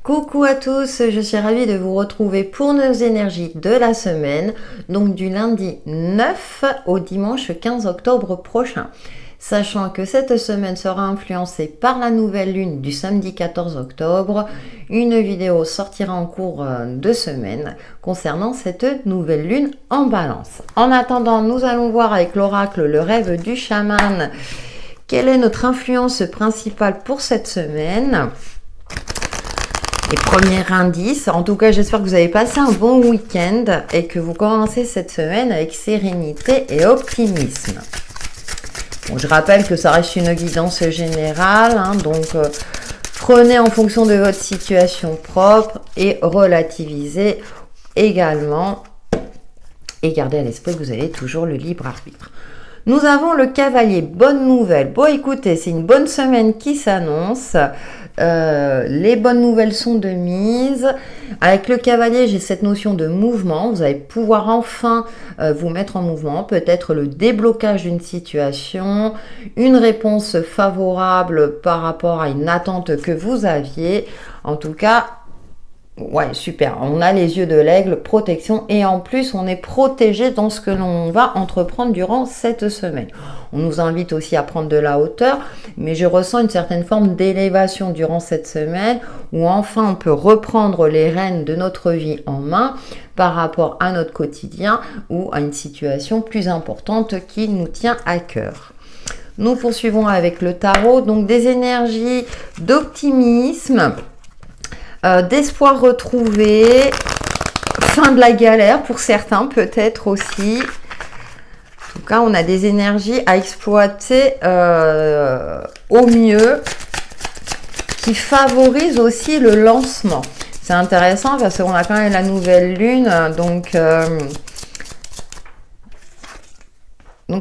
Coucou à tous, je suis ravie de vous retrouver pour nos énergies de la semaine, donc du lundi 9 au dimanche 15 octobre prochain. Sachant que cette semaine sera influencée par la nouvelle lune du samedi 14 octobre, une vidéo sortira en cours de semaine concernant cette nouvelle lune en balance. En attendant, nous allons voir avec l'oracle le rêve du chaman quelle est notre influence principale pour cette semaine. Et premier indice, en tout cas j'espère que vous avez passé un bon week-end et que vous commencez cette semaine avec sérénité et optimisme. Bon, je rappelle que ça reste une guidance générale, donc prenez en fonction de votre situation propre et relativisez également et gardez à l'esprit que vous avez toujours le libre arbitre. Nous avons le cavalier, bonne nouvelle. Bon, écoutez, c'est une bonne semaine qui s'annonce. Les bonnes nouvelles sont de mise. Avec le cavalier, j'ai cette notion de mouvement. Vous allez pouvoir enfin vous mettre en mouvement. Peut-être le déblocage d'une situation, une réponse favorable par rapport à une attente que vous aviez. En tout cas, ouais, super. On a les yeux de l'aigle, protection, et en plus, on est protégé dans ce que l'on va entreprendre durant cette semaine. On nous invite aussi à prendre de la hauteur, mais je ressens une certaine forme d'élévation durant cette semaine où enfin on peut reprendre les rênes de notre vie en main par rapport à notre quotidien ou à une situation plus importante qui nous tient à cœur. Nous poursuivons avec le tarot, donc des énergies d'optimisme, d'espoir retrouvé, fin de la galère pour certains peut-être aussi. En tout cas, on a des énergies à exploiter au mieux qui favorisent aussi le lancement. C'est intéressant parce qu'on a quand même la nouvelle lune, donc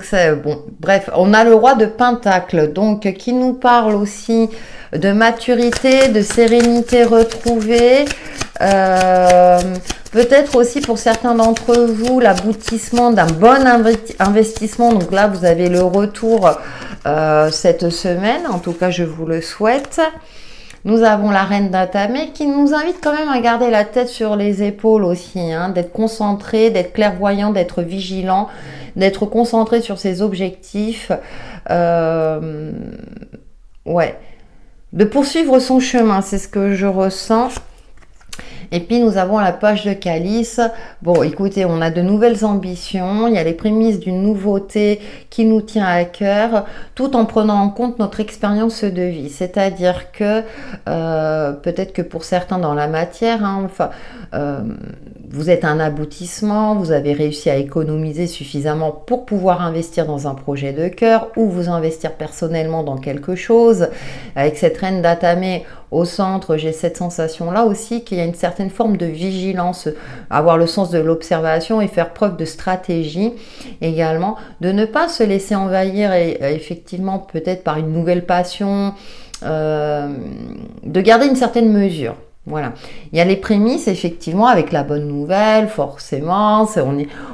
c'est bon. Bref, on a le roi de Pentacle, donc qui nous parle aussi de maturité, de sérénité retrouvée. Peut-être aussi pour certains d'entre vous l'aboutissement d'un bon investissement. Donc là, vous avez le retour cette semaine. En tout cas, je vous le souhaite. Nous avons la reine d'Atamé qui nous invite quand même à garder la tête sur les épaules aussi, d'être concentré, d'être clairvoyant, d'être vigilant, d'être concentré sur ses objectifs. De poursuivre son chemin, c'est ce que je ressens. Et puis nous avons la page de calice. Bon, écoutez, on a de nouvelles ambitions, il y a les prémices d'une nouveauté qui nous tient à cœur, tout en prenant en compte notre expérience de vie. C'est-à-dire que peut-être que pour certains dans la matière, vous êtes un aboutissement, vous avez réussi à économiser suffisamment pour pouvoir investir dans un projet de cœur ou vous investir personnellement dans quelque chose. Avec cette reine d'Atamé au centre, j'ai cette sensation-là aussi qu'il y a une certaine forme de vigilance, avoir le sens de l'observation et faire preuve de stratégie également, de ne pas se laisser envahir effectivement peut-être par une nouvelle passion, de garder une certaine mesure. Voilà, il y a les prémices effectivement avec la bonne nouvelle, forcément,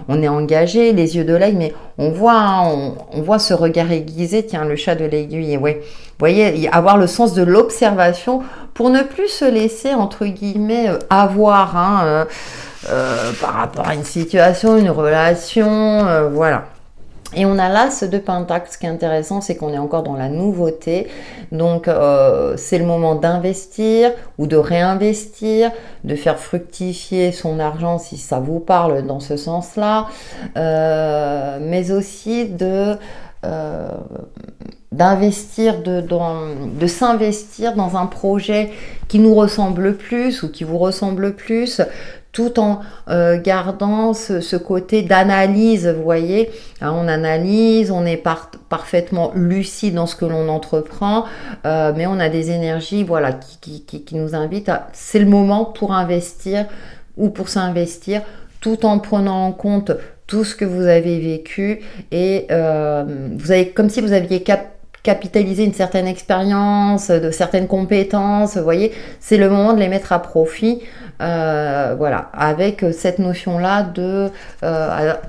on est engagé, les yeux de l'aigle, mais on voit ce regard aiguisé, tiens, le chat de l'aiguille, ouais. Vous voyez, avoir le sens de l'observation pour ne plus se laisser, entre guillemets, avoir par rapport à une situation, une relation, voilà. Et on a l'as de Pentacle. Ce qui est intéressant, c'est qu'on est encore dans la nouveauté. Donc, c'est le moment d'investir ou de réinvestir, de faire fructifier son argent si ça vous parle dans ce sens-là. Mais aussi d'investir, de s'investir dans un projet qui nous ressemble plus ou qui vous ressemble plus, tout en gardant ce côté d'analyse, vous voyez, on analyse, on est parfaitement lucide dans ce que l'on entreprend, mais on a des énergies, voilà, qui nous invitent c'est le moment pour investir ou pour s'investir, tout en prenant en compte tout ce que vous avez vécu et vous avez, comme si vous aviez capitaliser une certaine expérience, de certaines compétences, vous voyez, c'est le moment de les mettre à profit, voilà, avec cette notion-là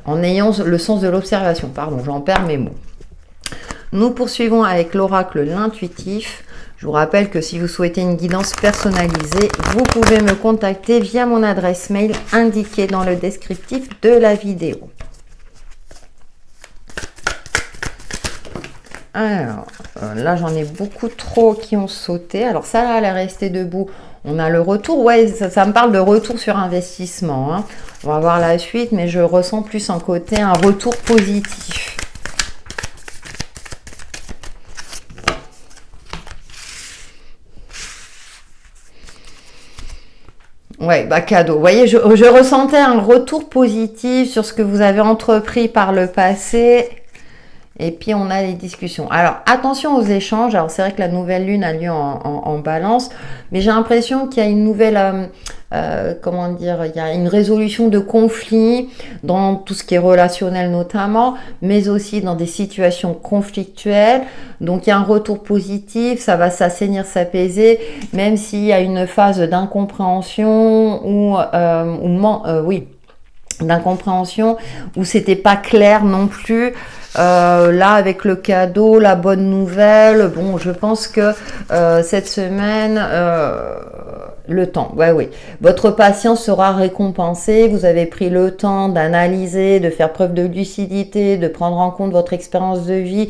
en ayant le sens de l'observation. Pardon, j'en perds mes mots. Nous poursuivons avec l'oracle l'intuitif. Je Je vous rappelle que si vous souhaitez une guidance personnalisée, vous pouvez me contacter via mon adresse mail indiquée dans le descriptif de la vidéo. Alors, là, j'en ai beaucoup trop qui ont sauté. Alors, ça, là, elle est restée debout. On a le retour. Ouais, ça me parle de retour sur investissement. Hein. On va voir la suite, mais je ressens plus en côté un retour positif. Ouais, bah cadeau. Vous voyez, je ressentais un retour positif sur ce que vous avez entrepris par le passé. Et puis, on a les discussions. Alors, attention aux échanges. Alors, c'est vrai que la nouvelle lune a lieu en balance, mais j'ai l'impression qu'il y a une nouvelle, comment dire, il y a une résolution de conflits dans tout ce qui est relationnel notamment, mais aussi dans des situations conflictuelles. Donc, il y a un retour positif, ça va s'assainir, s'apaiser, même s'il y a une phase d'incompréhension ou, oui, d'incompréhension où c'était pas clair non plus. Là, avec le cadeau, la bonne nouvelle, bon, je pense que cette semaine, le temps, ouais, oui, votre patience sera récompensée. Vous avez pris le temps d'analyser, de faire preuve de lucidité, de prendre en compte votre expérience de vie,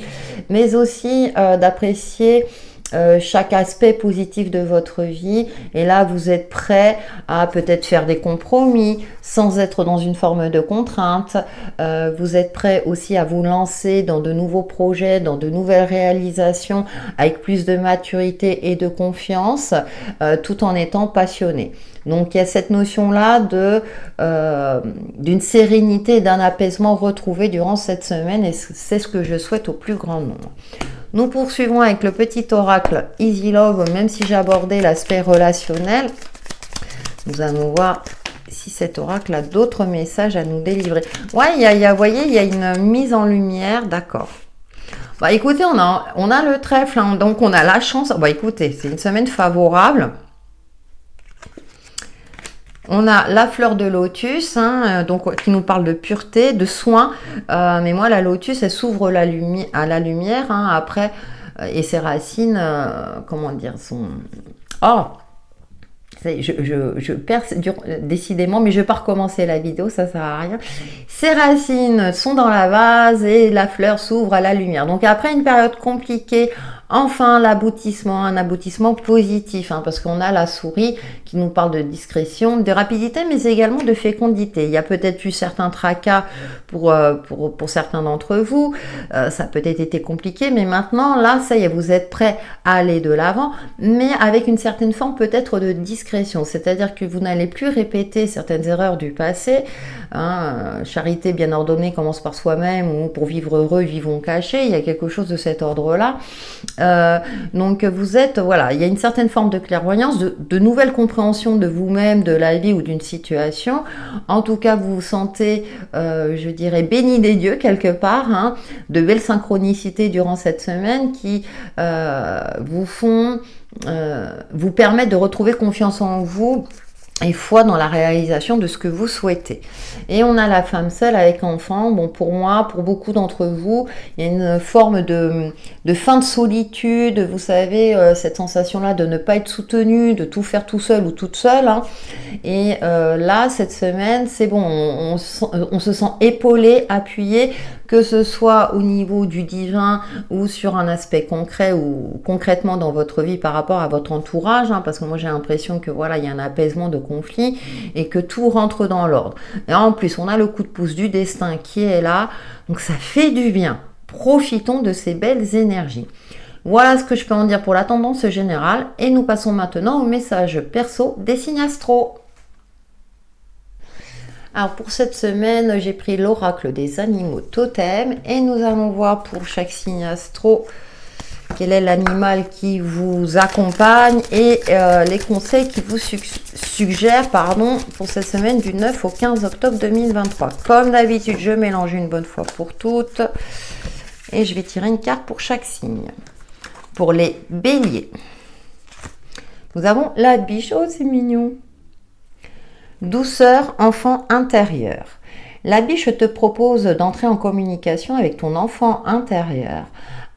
mais aussi d'apprécier chaque aspect positif de votre vie. Et là, vous êtes prêt à peut-être faire des compromis sans être dans une forme de contrainte. Vous êtes prêt aussi à vous lancer dans de nouveaux projets, dans de nouvelles réalisations avec plus de maturité et de confiance, tout en étant passionné. Donc il y a cette notion-là d'une sérénité et d'un apaisement retrouvé durant cette semaine, et c'est ce que je souhaite au plus grand nombre. Nous poursuivons avec le petit oracle Easy Love, même si j'ai abordé l'aspect relationnel. Nous allons voir si cet oracle a d'autres messages à nous délivrer. Ouais, vous voyez, il y a une mise en lumière, d'accord. Bah écoutez, on a le trèfle, hein, donc on a la chance. Bah écoutez, c'est une semaine favorable. On a la fleur de lotus, hein, donc qui nous parle de pureté, de soin. Mais moi, la lotus, elle s'ouvre à la lumière. Hein, après, et ses racines, comment dire, sont... Oh, je perds décidément, mais je ne vais pas recommencer la vidéo, ça sert à rien. Ses racines sont dans la vase et la fleur s'ouvre à la lumière. Donc après une période compliquée, enfin l'aboutissement, un aboutissement positif, hein, parce qu'on a la souris qui nous parle de discrétion, de rapidité, mais également de fécondité. Il y a peut-être eu certains tracas pour certains d'entre vous, ça a peut-être été compliqué, mais maintenant, là, ça y est, vous êtes prêts à aller de l'avant, mais avec une certaine forme peut-être de discrétion, c'est-à-dire que vous n'allez plus répéter certaines erreurs du passé. Hein, charité bien ordonnée commence par soi-même, ou pour vivre heureux, vivons cachés. Il y a quelque chose de cet ordre-là. Donc vous êtes, voilà, il y a une certaine forme de clairvoyance, de nouvelles compréhensions de vous-même, de la vie ou d'une situation. En tout cas, vous vous sentez, je dirais, béni des dieux quelque part, hein, de belles synchronicités durant cette semaine qui vous permettent de retrouver confiance en vous et foi dans la réalisation de ce que vous souhaitez. Et on a la femme seule avec enfant. Bon, pour moi, pour beaucoup d'entre vous, il y a une forme de fin de solitude, vous savez, cette sensation-là de ne pas être soutenu, de tout faire tout seul ou toute seule. Hein. Et là, cette semaine, c'est bon, on se sent épaulé, appuyé, que ce soit au niveau du divin ou sur un aspect concret ou concrètement dans votre vie par rapport à votre entourage, hein, parce que moi j'ai l'impression que voilà, il y a un apaisement de conflit et que tout rentre dans l'ordre. Et en plus, on a le coup de pouce du destin qui est là, donc ça fait du bien. Profitons de ces belles énergies. Voilà ce que je peux en dire pour la tendance générale et nous passons maintenant au message perso des signes astro. Alors pour cette semaine, j'ai pris l'oracle des animaux totems et nous allons voir pour chaque signe astro quel est l'animal qui vous accompagne et les conseils qui vous suggèrent pour cette semaine du 9 au 15 octobre 2023. Comme d'habitude, je mélange une bonne fois pour toutes et je vais tirer une carte pour chaque signe. Pour les béliers, nous avons la biche. Oh, c'est mignon. Douceur, enfant intérieur. La biche te propose d'entrer en communication avec ton enfant intérieur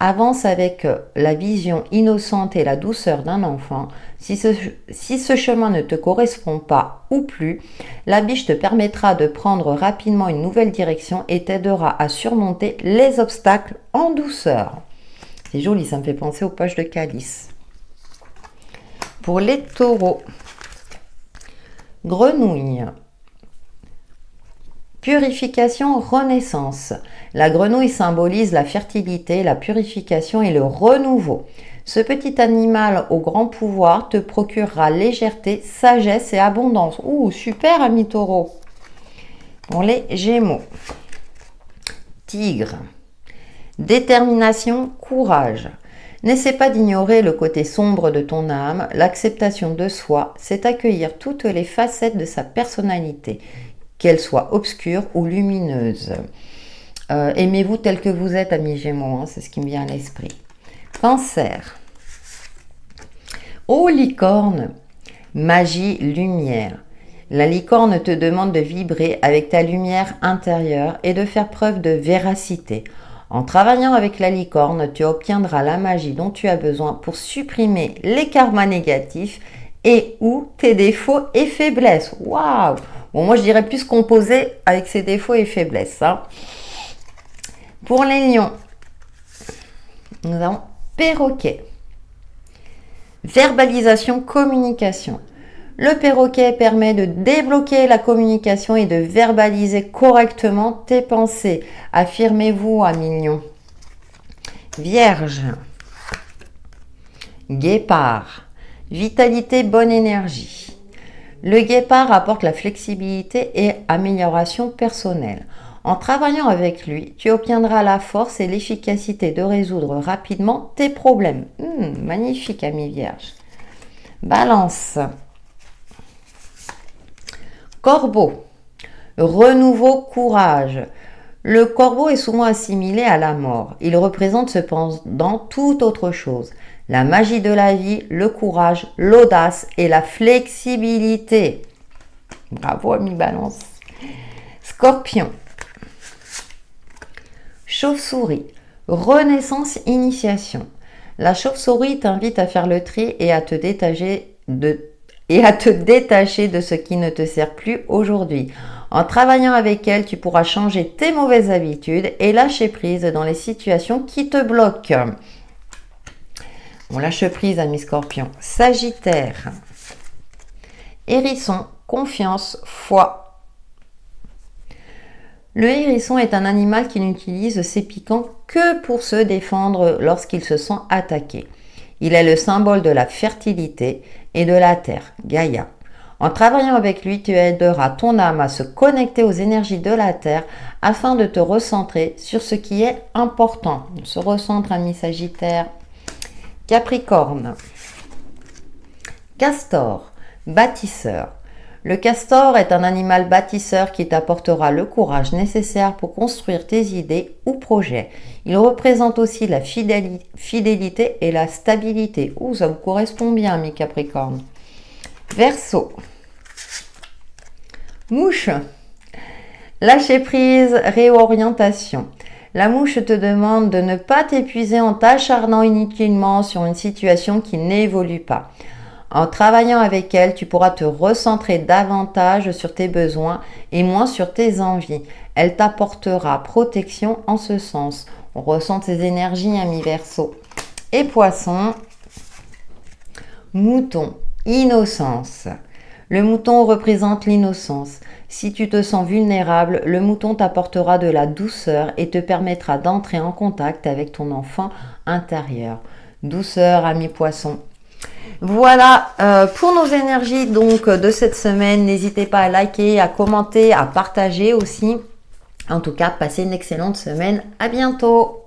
Avance avec la vision innocente et la douceur d'un enfant. Si ce chemin ne te correspond pas ou plus, la biche te permettra de prendre rapidement une nouvelle direction et t'aidera à surmonter les obstacles en douceur. C'est joli, ça me fait penser aux pages de Calice. Pour les taureaux, grenouille. Purification, renaissance. La grenouille symbolise la fertilité, la purification et le renouveau. Ce petit animal au grand pouvoir te procurera légèreté, sagesse et abondance. Ouh, super, ami taureau. Pour les gémeaux. Tigre. Détermination, courage. N'essaie pas d'ignorer le côté sombre de ton âme. L'acceptation de soi, c'est accueillir toutes les facettes de sa personnalité, qu'elles soient obscures ou lumineuses. Aimez-vous tel que vous êtes, amis Gémeaux, hein, c'est ce qui me vient à l'esprit. Cancer. Oh, licorne. Magie, lumière. La licorne te demande de vibrer avec ta lumière intérieure et de faire preuve de véracité. En travaillant avec la licorne, tu obtiendras la magie dont tu as besoin pour supprimer les karmas négatifs et ou tes défauts et faiblesses. Waouh! Bon, moi je dirais plus composer avec ses défauts et faiblesses. Hein. Pour les lions, nous avons perroquet. Verbalisation, communication. Le perroquet permet de débloquer la communication et de verbaliser correctement tes pensées. Affirmez-vous, amis lions. Vierge. Guépard. Vitalité, bonne énergie. Le guépard apporte la flexibilité et amélioration personnelle. En travaillant avec lui, tu obtiendras la force et l'efficacité de résoudre rapidement tes problèmes. Magnifique, ami Vierge. Balance. Corbeau. Renouveau, courage. Le corbeau est souvent assimilé à la mort. Il représente cependant tout autre chose. La magie de la vie, le courage, l'audace et la flexibilité. Bravo, ami Balance. Scorpion. Chauve-souris. Renaissance, initiation. La chauve-souris t'invite à faire le tri et à te détacher de ce qui ne te sert plus aujourd'hui. En travaillant avec elle, tu pourras changer tes mauvaises habitudes et lâcher prise dans les situations qui te bloquent. On lâche prise, ami Scorpion. Sagittaire. Hérisson, confiance, foi. Le hérisson est un animal qui n'utilise ses piquants que pour se défendre lorsqu'il se sent attaqué. Il est le symbole de la fertilité et de la terre, Gaïa. En travaillant avec lui, tu aideras ton âme à se connecter aux énergies de la terre afin de te recentrer sur ce qui est important. On se recentre, ami Sagittaire. Capricorne. Castor, bâtisseur. Le castor est un animal bâtisseur qui t'apportera le courage nécessaire pour construire tes idées ou projets. Il représente aussi la fidélité et la stabilité. Ouh, ça vous correspond bien, mes Capricornes. Verseau. Mouche. Lâcher prise, réorientation. La mouche te demande de ne pas t'épuiser en t'acharnant inutilement sur une situation qui n'évolue pas. En travaillant avec elle, tu pourras te recentrer davantage sur tes besoins et moins sur tes envies. Elle t'apportera protection en ce sens. On ressent tes énergies, ami Verseau. Et Poisson. Mouton, innocence. Le mouton représente l'innocence. Si tu te sens vulnérable, le mouton t'apportera de la douceur et te permettra d'entrer en contact avec ton enfant intérieur. Douceur, ami Poisson. Voilà pour nos énergies donc de cette semaine. N'hésitez pas à liker, à commenter, à partager aussi. En tout cas, passez une excellente semaine. À bientôt.